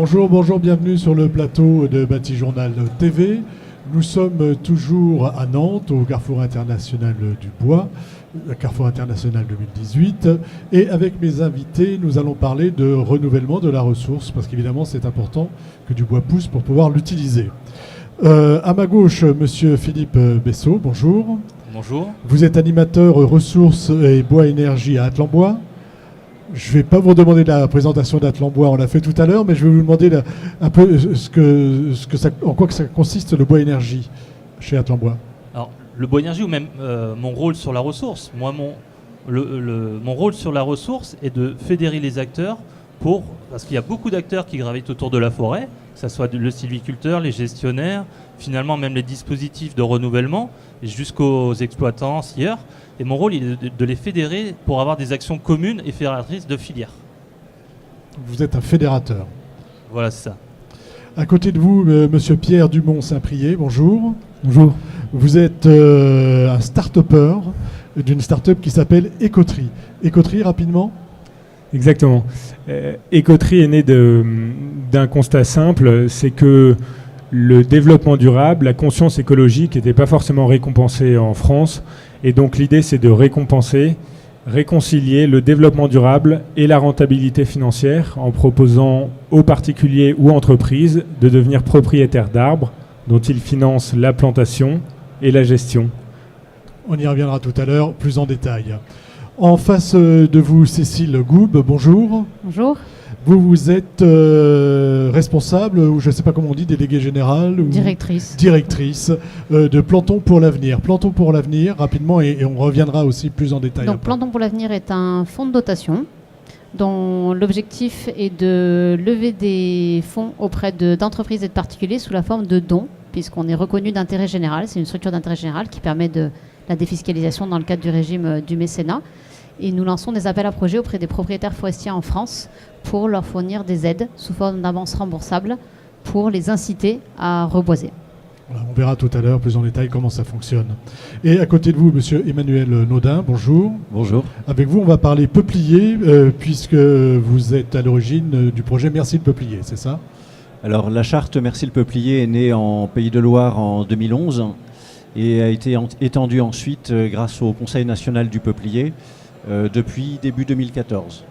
Bonjour, bonjour, bienvenue sur le plateau de Bâti Journal TV. Nous sommes toujours à Nantes, au Carrefour International du Bois, Carrefour International 2018. Et avec mes invités, nous allons parler de renouvellement de la ressource, parce qu'évidemment, c'est important que du bois pousse pour pouvoir l'utiliser. À ma gauche, monsieur Philippe Bessot, bonjour. Bonjour. Vous êtes animateur ressources et bois énergie à Atlan-Bois. Je ne vais pas vous demander la présentation d'Atlan-Bois, on l'a fait tout à l'heure, mais je vais vous demander un peu en quoi que ça consiste le bois énergie chez Atlan-Bois. Alors, le bois énergie ou même mon rôle sur la ressource. Moi, mon rôle sur la ressource est de fédérer les acteurs parce qu'il y a beaucoup d'acteurs qui gravitent autour de la forêt, que ce soit le sylviculteur, les gestionnaires, finalement même les dispositifs de renouvellement, jusqu'aux exploitants, scieurs. Et mon rôle est de les fédérer pour avoir des actions communes et fédératrices de filières. Vous êtes un fédérateur. Voilà, c'est ça. À côté de vous, monsieur Pierre Dumont-Saint-Prié, bonjour. Bonjour. Vous êtes un start-upper d'une start-up qui s'appelle Écoterie. Écoterie, rapidement. Exactement. Écoterie est né d'un constat simple, c'est que le développement durable, la conscience écologique n'était pas forcément récompensée en France. Et donc l'idée, c'est de réconcilier le développement durable et la rentabilité financière en proposant aux particuliers ou entreprises de devenir propriétaires d'arbres dont ils financent la plantation et la gestion. On y reviendra tout à l'heure, plus en détail. En face de vous, Cécile Goube, bonjour. Bonjour. Vous êtes responsable, ou je ne sais pas comment on dit, déléguée générale ou Directrice de Plantons pour l'avenir. Plantons pour l'avenir, rapidement, et on reviendra aussi plus en détail. Donc Plantons pour l'avenir est un fonds de dotation dont l'objectif est de lever des fonds auprès d'entreprises et de particuliers sous la forme de dons, puisqu'on est reconnu d'intérêt général. C'est une structure d'intérêt général qui permet de la défiscalisation dans le cadre du régime du mécénat. Et nous lançons des appels à projets auprès des propriétaires forestiers en France pour leur fournir des aides sous forme d'avances remboursables pour les inciter à reboiser. Voilà, on verra tout à l'heure plus en détail comment ça fonctionne. Et à côté de vous, monsieur Emmanuel Naudin, bonjour. Bonjour. Avec vous, on va parler peuplier, puisque vous êtes à l'origine du projet Merci le Peuplier, c'est ça ? Alors la charte Merci le Peuplier est née en Pays de Loire en 2011 et a été étendue ensuite grâce au Conseil national du peuplier depuis début 2014.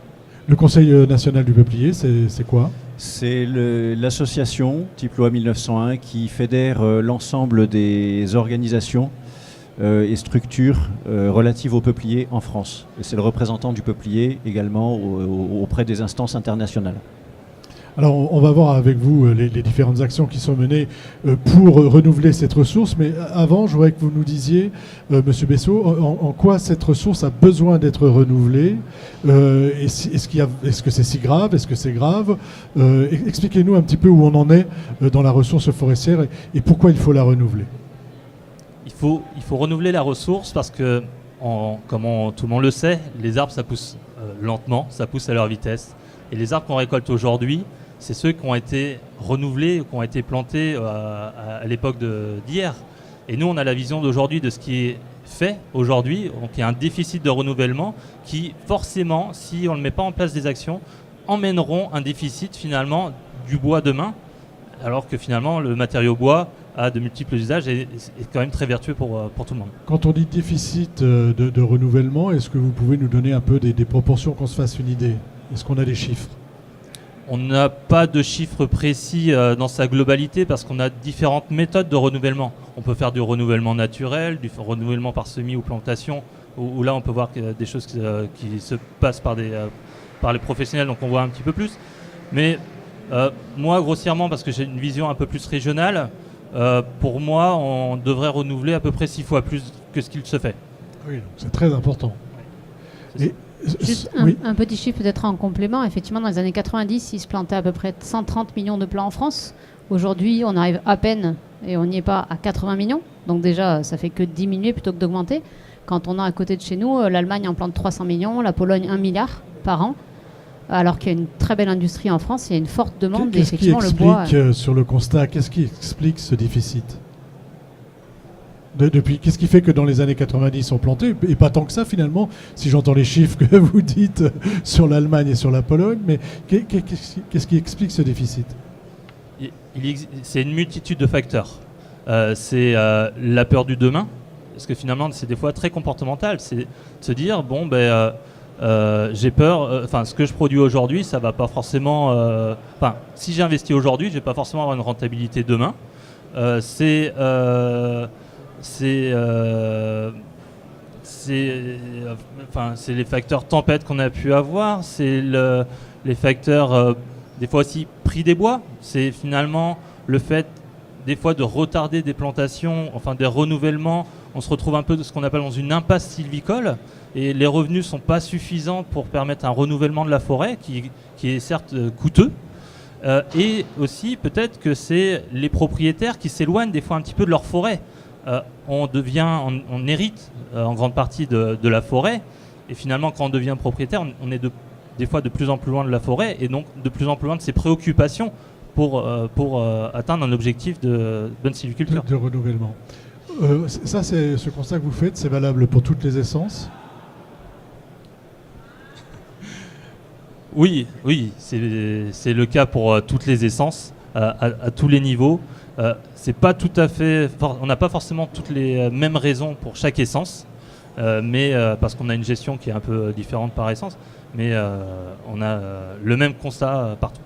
Le Conseil national du peuplier, c'est quoi ? C'est l'association type loi 1901 qui fédère l'ensemble des organisations et structures relatives au peuplier en France. Et c'est le représentant du peuplier également auprès des instances internationales. Alors, on va voir avec vous les différentes actions qui sont menées pour renouveler cette ressource. Mais avant, je voudrais que vous nous disiez, monsieur Bessot, en quoi cette ressource a besoin d'être renouvelée. Est-ce que c'est si grave ? Est-ce que c'est grave ? Expliquez-nous un petit peu où on en est dans la ressource forestière et pourquoi il faut la renouveler. Il faut renouveler la ressource parce que, comme tout le monde le sait, les arbres, ça pousse lentement, ça pousse à leur vitesse. Et les arbres qu'on récolte aujourd'hui, c'est ceux qui ont été renouvelés, qui ont été plantés à l'époque d'hier. Et nous, on a la vision d'aujourd'hui de ce qui est fait aujourd'hui. Donc il y a un déficit de renouvellement qui, forcément, si on ne met pas en place des actions, emmèneront un déficit finalement du bois demain, alors que finalement le matériau bois a de multiples usages et est quand même très vertueux pour tout le monde. Quand on dit déficit de renouvellement, est-ce que vous pouvez nous donner un peu des proportions, qu'on se fasse une idée ? Est-ce qu'on a des chiffres ? On n'a pas de chiffres précis dans sa globalité parce qu'on a différentes méthodes de renouvellement. On peut faire du renouvellement naturel, du renouvellement par semis ou plantation, où là on peut voir des choses qui se passent par les professionnels, donc on voit un petit peu plus. Mais moi, grossièrement, parce que j'ai une vision un peu plus régionale, pour moi, on devrait renouveler à peu près 6 fois plus que ce qu'il se fait. Oui, donc c'est très important. Juste un petit chiffre peut-être en complément. Effectivement, dans les années 90, il se plantait à peu près 130 millions de plants en France. Aujourd'hui, on arrive à peine, et on n'y est pas, à 80 millions. Donc déjà, ça fait que diminuer plutôt que d'augmenter. Quand on a à côté de chez nous, l'Allemagne en plante 300 millions, la Pologne 1 milliard par an. Alors qu'il y a une très belle industrie en France, il y a une forte demande. Qu'est-ce qui explique sur le constat, qu'est-ce qui explique ce déficit ? Depuis, qu'est-ce qui fait que dans les années 90 on plantait, et pas tant que ça finalement, si j'entends les chiffres que vous dites sur l'Allemagne et sur la Pologne, mais qu'est-ce qui explique ce déficit ? C'est une multitude de facteurs. C'est la peur du demain, parce que finalement c'est des fois très comportemental, c'est de se dire bon j'ai peur, ce que je produis aujourd'hui ça va pas forcément, si j'investis aujourd'hui je vais pas forcément avoir une rentabilité demain. C'est les facteurs tempêtes qu'on a pu avoir, c'est les facteurs des fois aussi prix des bois, c'est finalement le fait des fois de retarder des plantations, des renouvellements. On se retrouve un peu de ce qu'on appelle dans une impasse sylvicole et les revenus ne sont pas suffisants pour permettre un renouvellement de la forêt qui est certes coûteux. Et aussi peut-être que c'est les propriétaires qui s'éloignent des fois un petit peu de leur forêt. On hérite en grande partie de la forêt et finalement quand on devient propriétaire on est des fois de plus en plus loin de la forêt et donc de plus en plus loin de ses préoccupations pour atteindre un objectif de bonne sylviculture. De renouvellement. Ça, c'est ce constat que vous faites, c'est valable pour toutes les essences ? Oui, c'est le cas pour toutes les essences, à tous les niveaux. C'est pas tout à fait, on n'a pas forcément toutes les mêmes raisons pour chaque essence, mais parce qu'on a une gestion qui est un peu différente par essence, mais on a le même constat partout.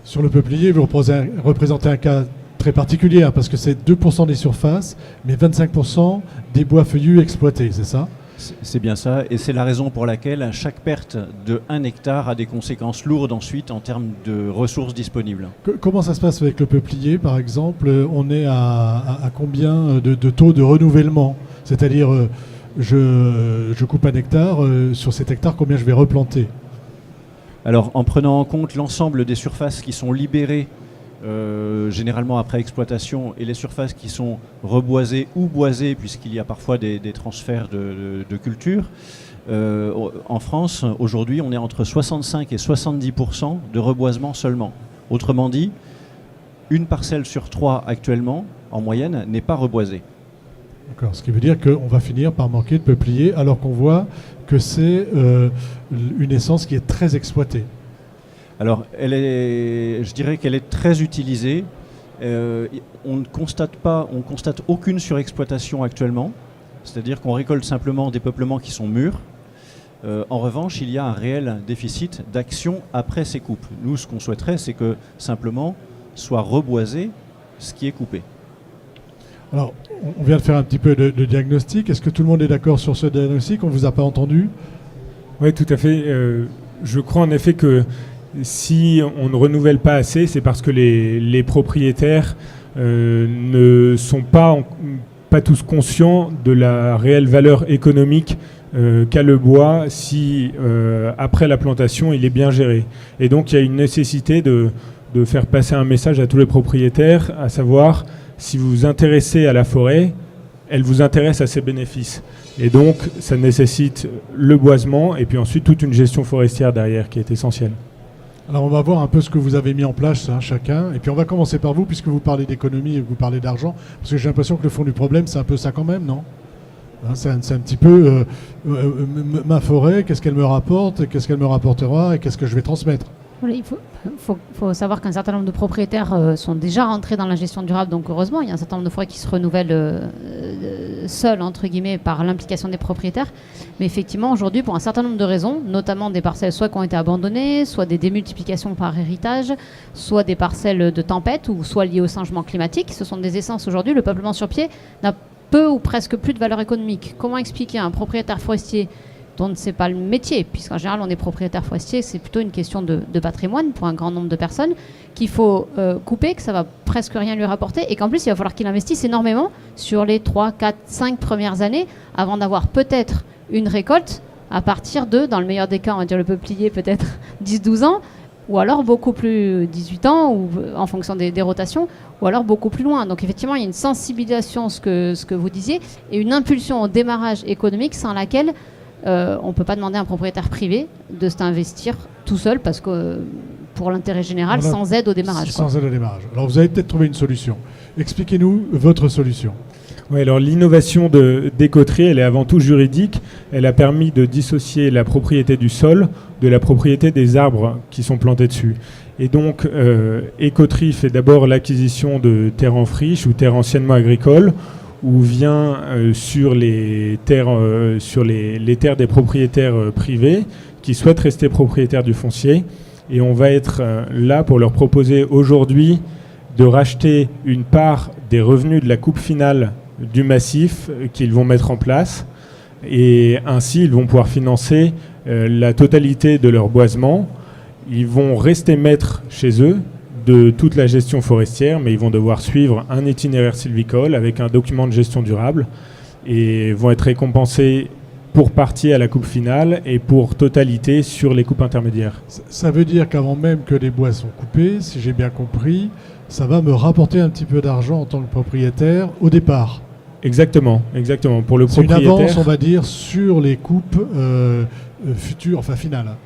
Sur le peuplier, vous représentez un cas très particulier, parce que c'est 2% des surfaces, mais 25% des bois feuillus exploités, c'est ça ? C'est bien ça, et c'est la raison pour laquelle chaque perte de 1 hectare a des conséquences lourdes ensuite en termes de ressources disponibles. Comment ça se passe avec le peuplier, par exemple ? On est à combien de taux de renouvellement ? C'est-à-dire, je coupe 1 hectare, sur cet hectare, combien je vais replanter ? Alors, en prenant en compte l'ensemble des surfaces qui sont libérées généralement après exploitation et les surfaces qui sont reboisées ou boisées puisqu'il y a parfois des transferts de culture. En France, aujourd'hui, on est entre 65 et 70% de reboisement seulement. Autrement dit, une parcelle sur 3 actuellement, en moyenne, n'est pas reboisée. D'accord, ce qui veut dire qu'on va finir par manquer de peuplier alors qu'on voit que c'est une essence qui est très exploitée. Alors, je dirais qu'elle est très utilisée. On constate aucune surexploitation actuellement. C'est-à-dire qu'on récolte simplement des peuplements qui sont mûrs. En revanche, il y a un réel déficit d'action après ces coupes. Nous, ce qu'on souhaiterait, c'est que simplement soit reboisé ce qui est coupé. Alors, on vient de faire un petit peu de diagnostic. Est-ce que tout le monde est d'accord sur ce diagnostic ? On ne vous a pas entendu ? Oui, tout à fait. Je crois en effet que si on ne renouvelle pas assez, c'est parce que les propriétaires ne sont pas tous conscients de la réelle valeur économique qu'a le bois si, après la plantation, il est bien géré. Et donc, il y a une nécessité de faire passer un message à tous les propriétaires, à savoir, si vous vous intéressez à la forêt, elle vous intéresse à ses bénéfices. Et donc, ça nécessite le boisement et puis ensuite toute une gestion forestière derrière qui est essentielle. Alors on va voir un peu ce que vous avez mis en place chacun, et puis on va commencer par vous puisque vous parlez d'économie et que vous parlez d'argent, parce que j'ai l'impression que le fond du problème c'est un peu ça quand même, non ? C'est un petit peu ma forêt, qu'est-ce qu'elle me rapporte, qu'est-ce qu'elle me rapportera et qu'est-ce que je vais transmettre. Il faut savoir qu'un certain nombre de propriétaires sont déjà rentrés dans la gestion durable, donc heureusement, il y a un certain nombre de forêts qui se renouvellent seules, entre guillemets, par l'implication des propriétaires. Mais effectivement, aujourd'hui, pour un certain nombre de raisons, notamment des parcelles soit qui ont été abandonnées, soit des démultiplications par héritage, soit des parcelles de tempête, ou soit liées au changement climatique, ce sont des essences aujourd'hui. Le peuplement sur pied n'a peu ou presque plus de valeur économique. Comment expliquer à un propriétaire forestier dont ne sait pas le métier, puisqu'en général on est propriétaire forestier, c'est plutôt une question de patrimoine pour un grand nombre de personnes, qu'il faut couper, que ça va presque rien lui rapporter, et qu'en plus il va falloir qu'il investisse énormément sur les 3, 4, 5 premières années avant d'avoir peut-être une récolte à partir de, dans le meilleur des cas, on va dire le peuplier peut-être 10-12 ans, ou alors beaucoup plus 18 ans, ou en fonction des rotations, ou alors beaucoup plus loin. Donc effectivement, il y a une sensibilisation, ce que vous disiez, et une impulsion au démarrage économique sans laquelle on ne peut pas demander à un propriétaire privé de s'investir tout seul parce que pour l'intérêt général, voilà, sans aide au démarrage. Sans aide au démarrage. Alors vous avez peut-être trouvé une solution. Expliquez-nous votre solution. Oui, alors l'innovation d'Écoterie, elle est avant tout juridique. Elle a permis de dissocier la propriété du sol de la propriété des arbres qui sont plantés dessus. Et donc, Écoterie fait d'abord l'acquisition de terres en friche ou terres anciennement agricoles, où vient sur les terres des propriétaires privés qui souhaitent rester propriétaires du foncier. Et on va être là pour leur proposer aujourd'hui de racheter une part des revenus de la coupe finale du massif qu'ils vont mettre en place. Et ainsi, ils vont pouvoir financer la totalité de leur boisement. Ils vont rester maîtres chez eux de toute la gestion forestière, mais ils vont devoir suivre un itinéraire sylvicole avec un document de gestion durable et vont être récompensés pour partie à la coupe finale et pour totalité sur les coupes intermédiaires. Ça veut dire qu'avant même que les bois sont coupés, si j'ai bien compris, ça va me rapporter un petit peu d'argent en tant que propriétaire au départ. Exactement. Pour le propriétaire. C'est une avance, on va dire, sur les coupes futures, enfin finales.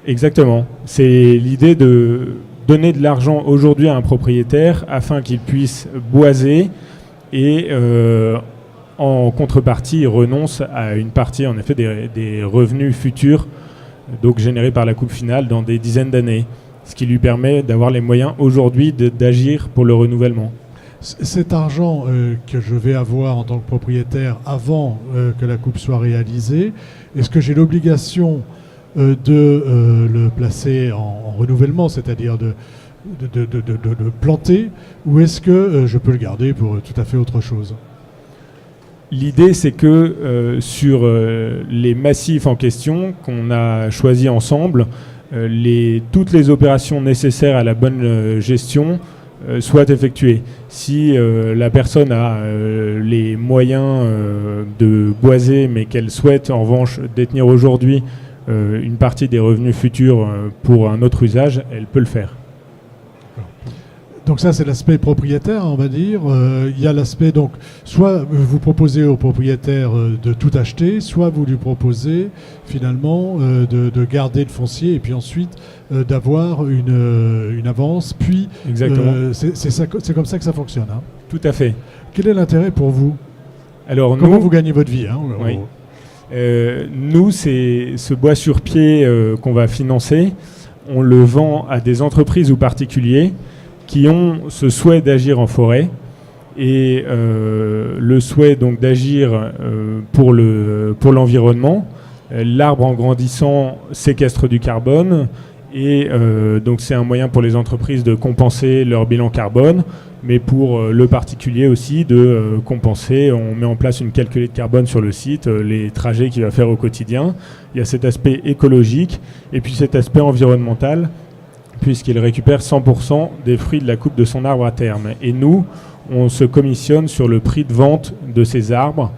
Exactement. C'est l'idée de donner de l'argent aujourd'hui à un propriétaire afin qu'il puisse boiser et en contrepartie, il renonce à une partie en effet des revenus futurs donc générés par la coupe finale dans des dizaines d'années, ce qui lui permet d'avoir les moyens aujourd'hui d'agir pour le renouvellement. Cet argent que je vais avoir en tant que propriétaire avant que la coupe soit réalisée, est-ce que j'ai l'obligation de le placer en renouvellement, c'est-à-dire de le planter, ou est-ce que je peux le garder pour tout à fait autre chose ? L'idée, c'est que sur les massifs en question qu'on a choisis ensemble, toutes les opérations nécessaires à la bonne gestion soient effectuées. Si la personne a les moyens de boiser, mais qu'elle souhaite en revanche détenir aujourd'hui une partie des revenus futurs pour un autre usage, elle peut le faire. Donc ça, c'est l'aspect propriétaire, on va dire. Il y a l'aspect, donc, soit vous proposez au propriétaire de tout acheter, soit vous lui proposez finalement de garder le foncier et puis ensuite d'avoir une avance. Puis, exactement. C'est comme ça que ça fonctionne. Hein. Tout à fait. Quel est l'intérêt pour vous ? Alors, comment vous gagnez votre vie, hein, oui. Nous, c'est ce bois sur pied qu'on va financer. On le vend à des entreprises ou particuliers qui ont ce souhait d'agir en forêt et le souhait donc d'agir pour l'environnement. L'arbre en grandissant séquestre du carbone et donc c'est un moyen pour les entreprises de compenser leur bilan carbone, mais pour le particulier aussi de compenser. On met en place une calculette de carbone sur le site, les trajets qu'il va faire au quotidien. Il y a cet aspect écologique et puis cet aspect environnemental, puisqu'il récupère 100% des fruits de la coupe de son arbre à terme. Et nous, on se commissionne sur le prix de vente de ces arbres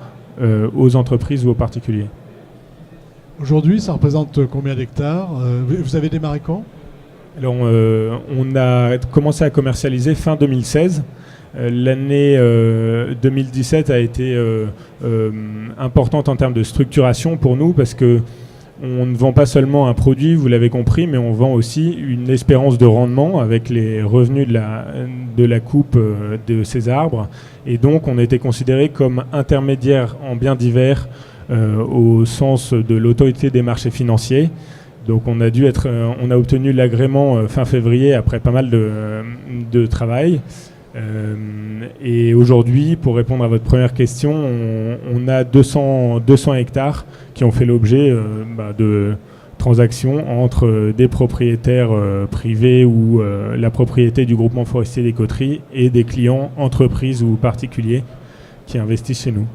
aux entreprises ou aux particuliers. Aujourd'hui, ça représente combien d'hectares ? Vous avez démarré quand ? Alors, on a commencé à commercialiser fin 2016. L'année 2017 a été importante en termes de structuration pour nous parce que on ne vend pas seulement un produit, vous l'avez compris, mais on vend aussi une espérance de rendement avec les revenus de la coupe de ces arbres. Et donc, on a été considéré comme intermédiaire en biens divers au sens de l'autorité des marchés financiers. Donc, on a obtenu l'agrément fin février après pas mal de travail. Et aujourd'hui, pour répondre à votre première question, on a 200 hectares qui ont fait l'objet de transactions entre des propriétaires privés ou la propriété du groupement forestier d'Écoterie et des clients, entreprises ou particuliers qui investissent chez nous.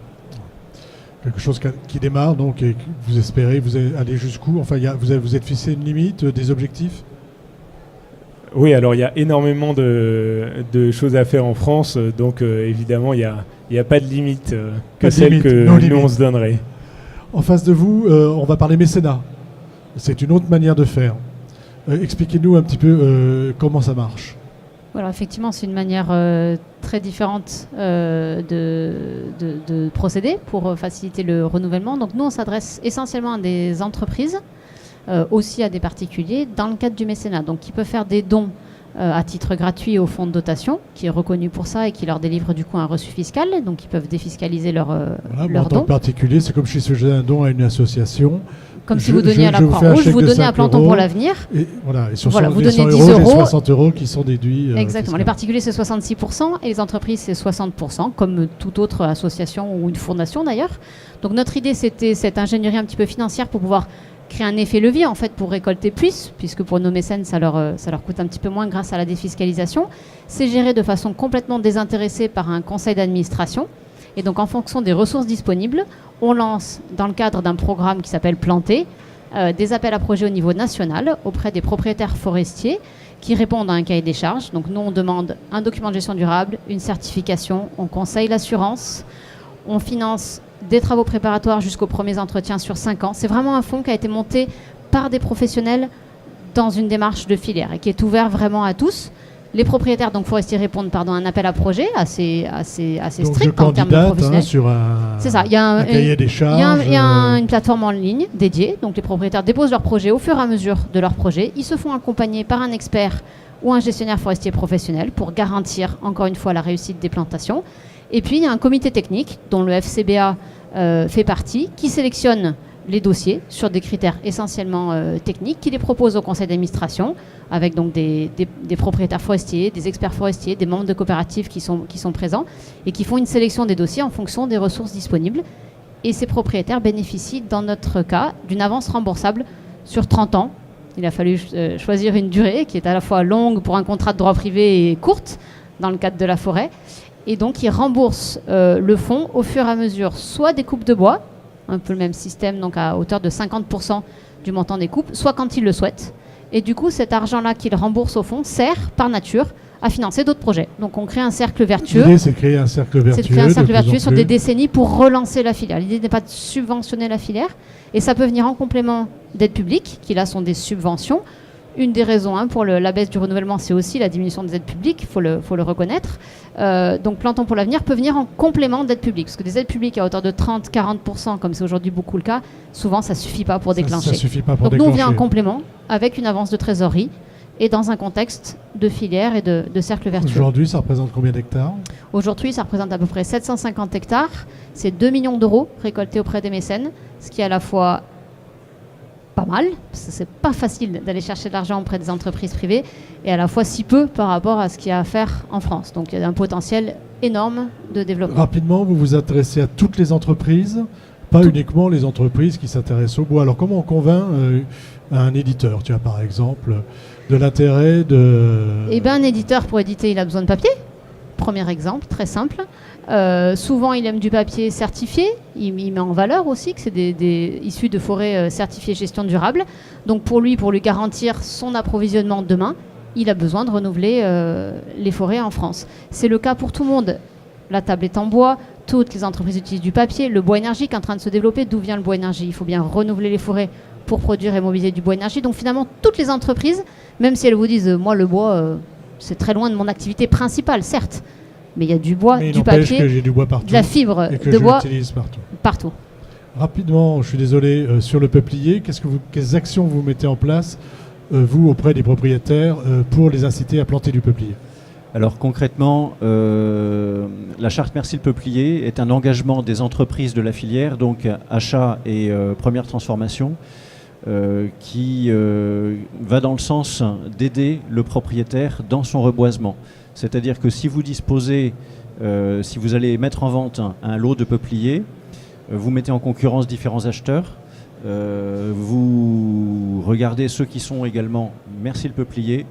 Quelque chose qui démarre, donc, et vous espérez, vous allez aller jusqu'où ? Enfin, vous êtes fixé une limite, des objectifs ? Oui, alors il y a énormément de choses à faire en France, donc évidemment il n'y a pas de limite que celle que nous on se donnerait. En face de vous, on va parler mécénat. C'est une autre manière de faire. Expliquez-nous un petit peu comment ça marche. Voilà, effectivement, c'est une manière très différente de procéder pour faciliter le renouvellement. Donc nous, on s'adresse essentiellement à des entreprises, aussi à des particuliers, dans le cadre du mécénat. Donc qui peut faire des dons à titre gratuit au fonds de dotation, qui est reconnu pour ça et qui leur délivre du coup un reçu fiscal, donc ils peuvent défiscaliser leurs En tant dons. que particulier, c'est comme si je faisais un don à une association. Comme si vous donniez à la Croix-Rouge, vous donnez à Planton pour l'avenir. Et voilà, et sur Voilà, vous les 100 donnez 10 euros, les euros. 60 euros qui sont déduits. Exactement. fiscalement. Les particuliers, c'est 66% et les entreprises, c'est 60%, comme toute autre association ou une fondation d'ailleurs. Donc notre idée, c'était cette ingénierie un petit peu financière pour pouvoir créer un effet levier en fait pour récolter plus, puisque pour nos mécènes, ça leur coûte un petit peu moins grâce à la défiscalisation. C'est géré de façon complètement désintéressée par un conseil d'administration. Et donc en fonction des ressources disponibles, on lance dans le cadre d'un programme qui s'appelle Planter, des appels à projets au niveau national auprès des propriétaires forestiers qui répondent à un cahier des charges. Donc nous, on demande un document de gestion durable, une certification, on conseille l'assurance, on finance des travaux préparatoires jusqu'aux premiers entretiens sur 5 ans. C'est vraiment un fonds qui a été monté par des professionnels dans une démarche de filière et qui est ouvert vraiment à tous. Les propriétaires donc forestiers répondent à un appel à projet assez Donc strict en termes de professionnels. sur un, C'est ça, il y a un cahier des charges. Il y a une plateforme en ligne dédiée, donc les propriétaires déposent leur projet au fur et à mesure de leur projet. Ils se font accompagner par un expert ou un gestionnaire forestier professionnel pour garantir encore une fois la réussite des plantations. Et puis il y a un comité technique dont le FCBA fait partie qui sélectionne les dossiers sur des critères essentiellement techniques, qui les propose au conseil d'administration avec donc des propriétaires forestiers, des experts forestiers, des membres de coopératives qui sont présents et qui font une sélection des dossiers en fonction des ressources disponibles. Et ces propriétaires bénéficient, dans notre cas, d'une avance remboursable sur 30 ans. Il a fallu choisir une durée qui est à la fois longue pour un contrat de droit privé et courte dans le cadre de la forêt. Et donc, ils remboursent le fonds au fur et à mesure, soit des coupes de bois, un peu le même système, donc à hauteur de 50% du montant des coupes, soit quand ils le souhaitent. Et du coup, cet argent-là qu'ils remboursent au fond sert, par nature, à financer d'autres projets. Donc on crée un cercle vertueux. L'idée, c'est de créer un cercle vertueux. C'est de créer un cercle vertueux sur des décennies pour relancer la filière. L'idée n'est pas de subventionner la filière, et ça peut venir en complément d'aides publiques, qui là sont des subventions. Une des raisons pour la baisse du renouvellement, c'est aussi la diminution des aides publiques, il faut le reconnaître. Donc Planton pour l'avenir peut venir en complément d'aides publiques, parce que des aides publiques à hauteur de 30-40%, comme c'est aujourd'hui beaucoup le cas, souvent ça ne suffit pas pour déclencher. Ça suffit pas pour Donc déclencher. nous, on vient en complément avec une avance de trésorerie et dans un contexte de filière et de cercle vertueux. Aujourd'hui, ça représente combien d'hectares ? Aujourd'hui, ça représente à peu près 750 hectares. C'est 2 millions d'euros récoltés auprès des mécènes, ce qui est à la fois pas mal, parce que c'est pas facile d'aller chercher de l'argent auprès des entreprises privées, et à la fois si peu par rapport à ce qu'il y a à faire en France. Donc il y a un potentiel énorme de développement. Rapidement, vous vous intéressez à toutes les entreprises, pas uniquement les entreprises qui s'intéressent au bois. Alors comment on convainc un éditeur, tu as par exemple, de l'intérêt de... Eh bien, un éditeur, pour éditer, il a besoin de papier. Premier exemple, très simple. Souvent, il aime du papier certifié. Il met en valeur aussi que c'est des issus de forêts certifiées gestion durable. Donc, pour lui garantir son approvisionnement demain, il a besoin de renouveler les forêts en France. C'est le cas pour tout le monde. La table est en bois. Toutes les entreprises utilisent du papier. Le bois énergique est en train de se développer. D'où vient le bois énergie ? Il faut bien renouveler les forêts pour produire et mobiliser du bois énergie. Donc, finalement, toutes les entreprises, même si elles vous disent « moi, le bois... c'est très loin de mon activité principale, certes, mais il y a du bois, du papier, que j'ai du bois partout, de la fibre et que de je bois l'utilise partout. Rapidement, je suis désolé, sur le peuplier, quelles actions vous mettez en place, vous, auprès des propriétaires, pour les inciter à planter du peuplier ? Alors concrètement, la charte Merci le Peuplier est un engagement des entreprises de la filière, donc achat et première transformation, qui va dans le sens d'aider le propriétaire dans son reboisement. C'est-à-dire que si vous disposez, si vous allez mettre en vente un lot de peupliers, vous mettez en concurrence différents acheteurs, vous regardez ceux qui sont également Merci le Peuplier,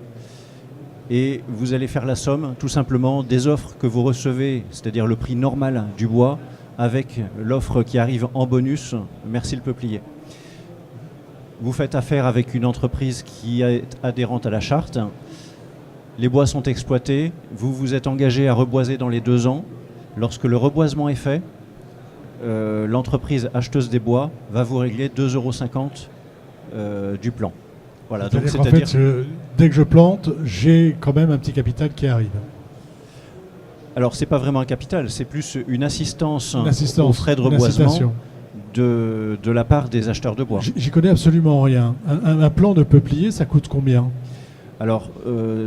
et vous allez faire la somme tout simplement des offres que vous recevez, c'est-à-dire le prix normal du bois, avec l'offre qui arrive en bonus Merci le Peuplier. Vous faites affaire avec une entreprise qui est adhérente à la charte. Les bois sont exploités. Vous vous êtes engagé à reboiser dans les 2 ans. Lorsque le reboisement est fait, l'entreprise acheteuse des bois va vous régler 2,50 € du plan. Voilà, donc c'est-à-dire dès que je plante, j'ai quand même un petit capital qui arrive. Alors, c'est pas vraiment un capital, c'est plus une assistance aux frais de reboisement de la part des acheteurs de bois. J'y connais absolument rien. Un plan de peuplier, ça coûte combien ? Alors,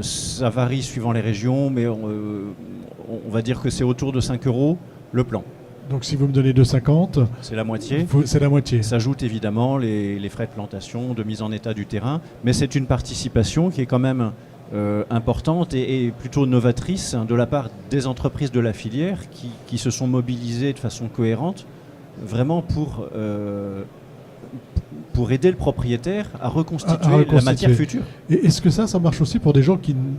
ça varie suivant les régions, mais on va dire que c'est autour de 5 € le plan. Donc si vous me donnez 2,50, C'est la moitié. c'est la moitié. S'ajoutent évidemment les frais de plantation, de mise en état du terrain, mais c'est une participation qui est quand même importante et plutôt novatrice de la part des entreprises de la filière qui se sont mobilisées de façon cohérente vraiment pour aider le propriétaire à reconstituer la matière future. Et est-ce que ça marche aussi pour des gens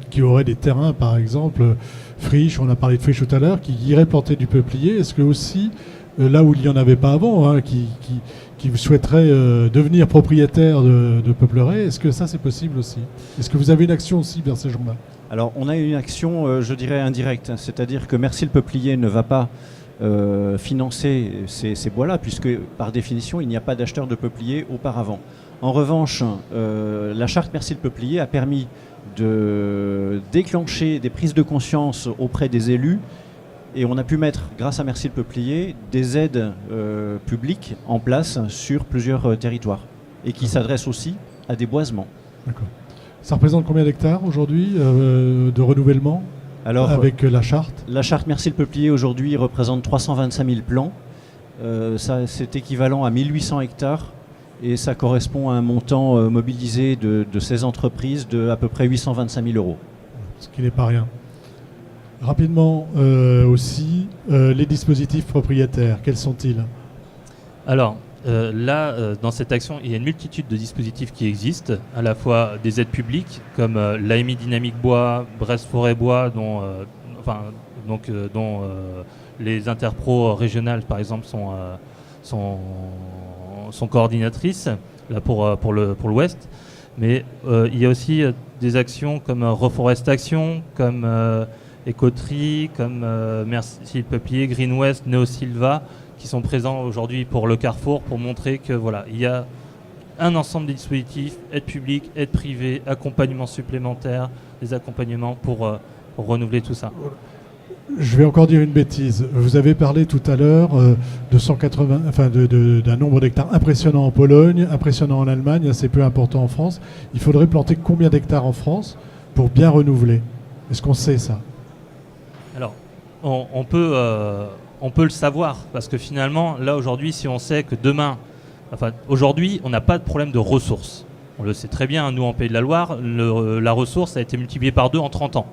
qui auraient des terrains, par exemple, friches, on a parlé de friches tout à l'heure, qui iraient planter du peuplier? Est-ce que aussi, là où il n'y en avait pas avant, hein, qui souhaiteraient devenir propriétaires de peupleraies, est-ce que ça c'est possible aussi? Est-ce que vous avez une action aussi vers ces gens-là? Alors on a une action, je dirais, indirecte, hein, c'est-à-dire que Merci le Peuplier ne va pas financer ces bois-là, puisque par définition il n'y a pas d'acheteur de peuplier auparavant. En revanche, la charte Merci le Peuplier a permis de déclencher des prises de conscience auprès des élus, et on a pu mettre, grâce à Merci le Peuplier, des aides publiques en place sur plusieurs territoires, et qui s'adressent aussi à des boisements. D'accord. Ça représente combien d'hectares aujourd'hui de renouvellement? Alors, avec la charte? La charte Merci le Peuplier aujourd'hui représente 325 000 plants. C'est équivalent à 1800 hectares et ça correspond à un montant mobilisé de ces entreprises de à peu près 825 000 €. Ce qui n'est pas rien. Rapidement aussi, les dispositifs propriétaires, quels sont-ils? Alors, dans cette action, il y a une multitude de dispositifs qui existent, à la fois des aides publiques comme l'AMI Dynamique Bois, Brest Forêt Bois, dont les interpros régionales, par exemple, sont coordinatrices là pour l'Ouest. Mais il y a aussi des actions comme Reforestation, comme Écoterie, comme Merci le Peuplier, Green West, Neo Silva, qui sont présents aujourd'hui pour le Carrefour pour montrer que voilà, il y a un ensemble de dispositifs, aide publique, aide privée, accompagnement supplémentaire, des accompagnements pour renouveler tout ça. Je vais encore dire une bêtise. Vous avez parlé tout à l'heure de 180, enfin d'un nombre d'hectares impressionnant en Pologne, impressionnant en Allemagne, assez peu important en France. Il faudrait planter combien d'hectares en France pour bien renouveler? Est-ce qu'on sait ça? Alors, on peut le savoir, parce que finalement, là aujourd'hui, si on sait que demain, aujourd'hui, on n'a pas de problème de ressources. On le sait très bien, nous en Pays de la Loire, la ressource a été multipliée par 2 en 30 ans,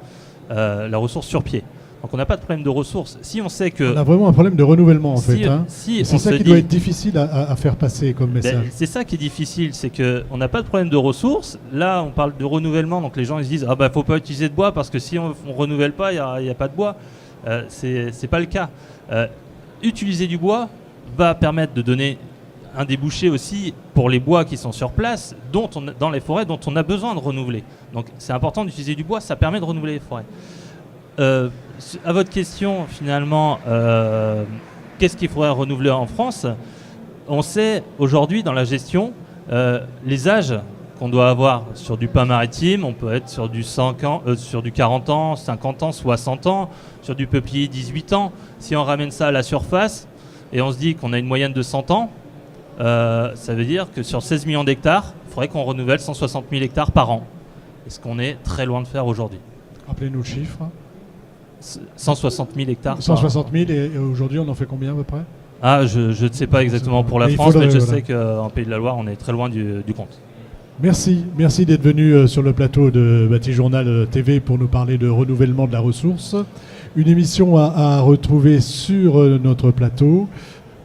la ressource sur pied. Donc on n'a pas de problème de ressources. Si on sait que... On a vraiment un problème de renouvellement en fait. C'est ça qui doit être difficile à faire passer comme message. C'est ça qui est difficile, c'est qu'on n'a pas de problème de ressources. Là, on parle de renouvellement, donc les gens ils se disent « Ah bah faut pas utiliser de bois parce que si on ne renouvelle pas, il n'y a pas de bois ». C'est pas le cas. Utiliser du bois va permettre de donner un débouché aussi pour les bois qui sont sur place, dans les forêts dont on a besoin de renouveler. Donc c'est important d'utiliser du bois, ça permet de renouveler les forêts. À votre question, finalement, qu'est-ce qu'il faudrait renouveler en France? On sait aujourd'hui dans la gestion les âges qu'on doit avoir sur du pin maritime. On peut être sur du 40 ans, 50 ans, 60 ans, sur du peuplier 18 ans. Si on ramène ça à la surface et on se dit qu'on a une moyenne de 100 ans, ça veut dire que sur 16 millions d'hectares, il faudrait qu'on renouvelle 160 000 hectares par an. Est-ce qu'on est très loin de faire aujourd'hui? Rappelez-nous le chiffre. 160 000 hectares. 160 000 et aujourd'hui on en fait combien à peu près? Ah, je ne sais pas exactement pour la France, mais je sais qu'en Pays de la Loire, on est très loin du compte. Merci d'être venu sur le plateau de Batijournal TV pour nous parler de renouvellement de la ressource. Une émission à retrouver sur notre plateau,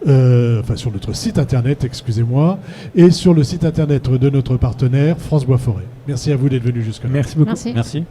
sur notre site internet, excusez-moi, et sur le site internet de notre partenaire France Bois Forêt. Merci à vous d'être venu jusque-là. Merci beaucoup. Merci. Merci.